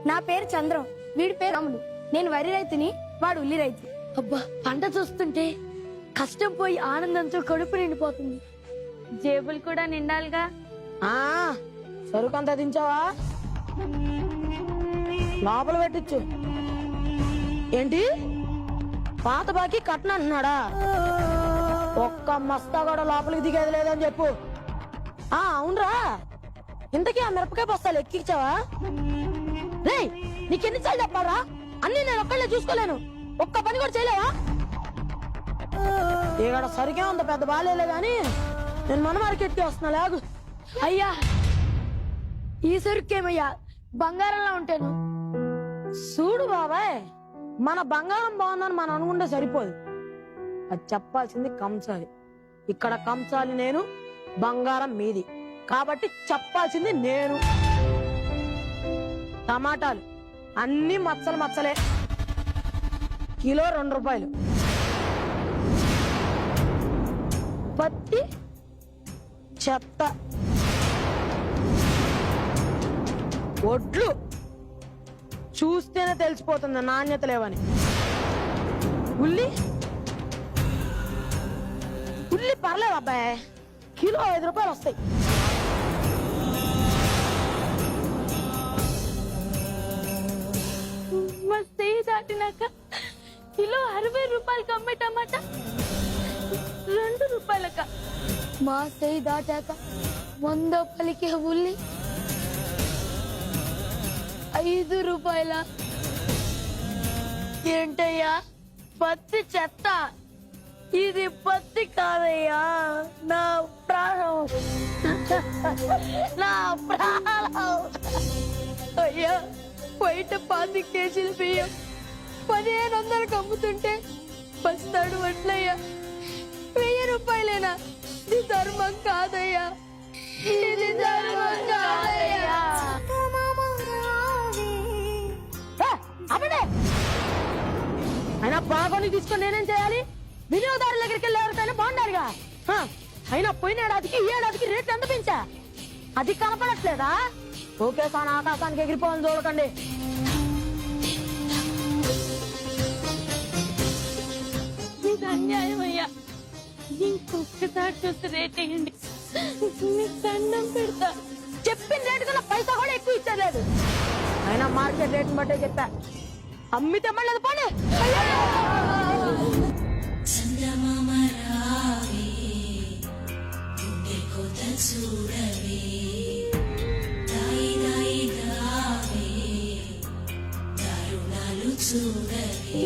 నా పేరు చంద్రం, వీడి పేరు రాముడు. నేను వరి రైతుని, వాడు ఉల్లి రైతు. అబ్బా, పంట చూస్తుంటే కష్టం పోయి ఆనందంతో కడుపు నిండిపోతుంది. జేబులు కూడా నిండాలిగా. సరుకంతా దించావా? లోపల పెట్టించు. ఏంటి పాత బాకీ కట్టను అంటున్నాడా? ఒక్క మస్తా కూడా లోపలికి దిగేది లేదని చెప్పు. అవునరా, ఇంతకీ ఆ మిరపకాయ బస్తాలు ఎక్కించావా? రే, నీకెన్నిసార్లు చెప్పారా? అన్ని నేను ఒక్కళ్ళే చూసుకోలేను, ఒక్క పని కూడా చేయలేవా? ఇక్కడ సరికే ఉంది, పెద్ద బాలేలే గాని నేను మన మార్కెట్కి వస్తున్నా. లేగు. అయ్యా, ఈ సరుకేమయ్యా బంగారంలా ఉంటాను. చూడు బాబాయ్, మన బంగారం బాగుందని మనం అనుకుంటే సరిపోదు, అది చెప్పాల్సింది కంసాలి. ఇక్కడ కంసాలి నేను, బంగారం మీది, కాబట్టి చెప్పాల్సింది నేను. టమాటాలు అన్ని మచ్చలు మచ్చలే, కిలో 2 రూపాయలు. పత్తి చెత్త, ఒడ్లు చూస్తేనే తెలిసిపోతుంది నాణ్యత లేవని. ఉల్లి పర్లేదు అబ్బాయి, కిలో 5 రూపాయలు వస్తాయి. మా స్టేజ్ దాటినాక కిలో 60 రూపాయలకి అమ్మే టమాటా 2 రూపాయలక. మా స్టేజ్ దాటాక 100 పలికే ఉల్లి 5 రూపాయల. ఏంటయ్యా పత్తి చెత్త? ఇది పత్తి కాదయ్యా, నా ప్రాణం, నా ప్రాణం. అయ్యా, బయట 10 కేజీలు బియ్యం 1500కి అమ్ముతుంటే బస్తాడు వడ్లయ్యా 1000 రూపాయలేనా? ఇది ధర్మం కాదయ్యా, ఇది ధర్మం కాదయ్యా. అయినా బాగోని తీసుకొని నేనేం చేయాలి? వినియోగదారుల దగ్గరికి వెళ్ళి ఎవరికైనా బాగుండాలిగా. అయినా పోయిన ఏడాదికి ఈ ఏడాదికి రేట్లు ఎంత పెంచా? అది కనపడట్లేదా? ఓకే సార్, ఆకాశానికి ఎగిరిపోవాలని చూడకండి. ఇది అన్యాయం అయ్యా, ఇంకొకసారి చూసి రేట్ వేయండి, మీకు దండం పెడతా. చెప్పిన రేటు కన్నా పైసా కూడా ఎక్కువ ఇచ్చలేదు. అయినా మార్కెట్ రేట్ బట్టే చెప్పా, అమ్మితే మళ్ళీ పోనీ.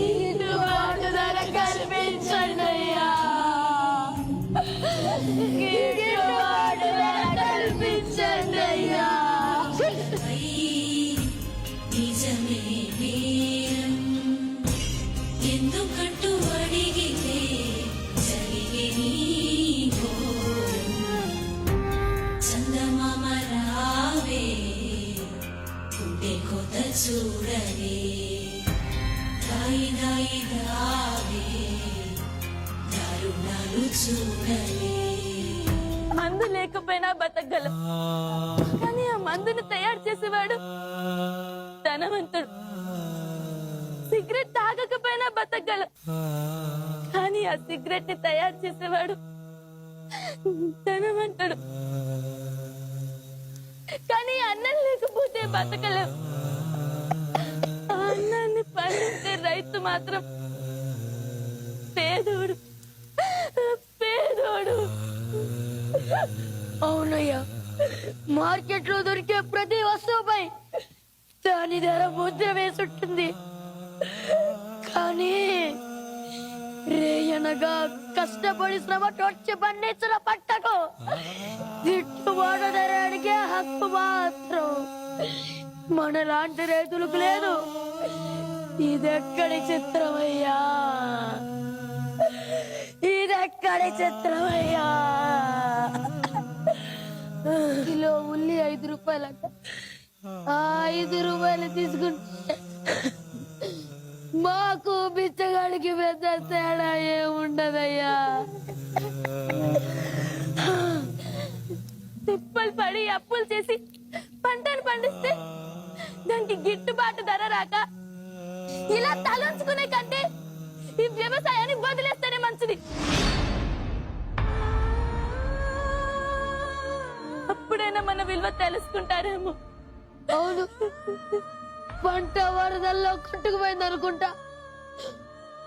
గిట్టుబాటు ధర కల్పించండి అయ్యా, గిట్టుబాటు ధర కల్పించండి అయ్యా. ఎందుకంటూ అడిగితే జరిగే చందమామ రావే, గుండె కొత్త చూడవే, దాయి దాయి దావే, దారుణాలు చూడవే. మందు లేకపోయినా బతకగలం, కానీ ఆ మందును తయారు చేసేవాడు ధనవంతుడు. సిగరెట్ తాగకపోయినా బతకగలం, కానీ ఆ సిగరెట్ ని తయారు చేసేవాడు ధనవంతుడు. కానీ అన్నం లేకపోతే బతకలేం, ఆ అన్నాన్ని పండించే రైతు మాత్రం పేదోడు, పేదోడు. అవునయ్యా, మార్కెట్ లో దొరికే ప్రతి వస్తువుపై దాని ధర ముద్ర వేసుంటుంది. కానీ రేయనగా కష్టపడి శ్రమ టొచ్చి పండించిన పంటకు గిట్టుబాటు ధర అడిగే హక్కు మాత్రం మనలాంటి రైతులకు లేదు. ఇదెక్కడి చిత్రమయ్యా, ఇదెక్కడి చిత్రమయ్యా. కిలో ఉల్లి 5 రూపాయలట. 5 రూపాయలు తీసుకుంటే మాకు బిచ్చగాడికి పెద్ద తేడా ఏముండదయ్యా. తిప్పలు పడి అప్పులు చేసి పంటను పండిస్తే దానికి గిట్టుబాటు ధర రాక ఇలా తలంచుకునే కంటే ఈ వ్యవసాయాన్ని వదిలేస్తేనే మంచిది. అప్పుడైనా మన విలువ తెలుసుకుంటారేమో. అవును, పంట వరదల్లో కొట్టుకుపోయింది అనుకుంటా.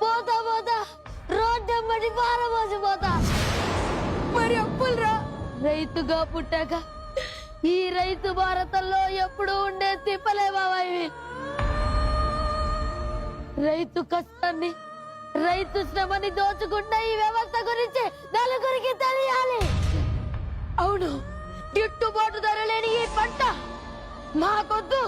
పోతా పోతా రోడ్డమ్మడి పారమోసిపోతా. మరి అప్పులురా, రైతుగా పుట్టాక ఈ రైతు భారతంలో ఎప్పుడు ఉండే తిప్పలే బాబా ఇవి. రైతు కష్టాన్ని, రైతు శ్రమని దోచుకున్న ఈ వ్యవస్థ గురించి నలుగురికి తెలియాలి. అవును, గిట్టుబాటు ధర లేని ఈ పంట మాకొద్దు.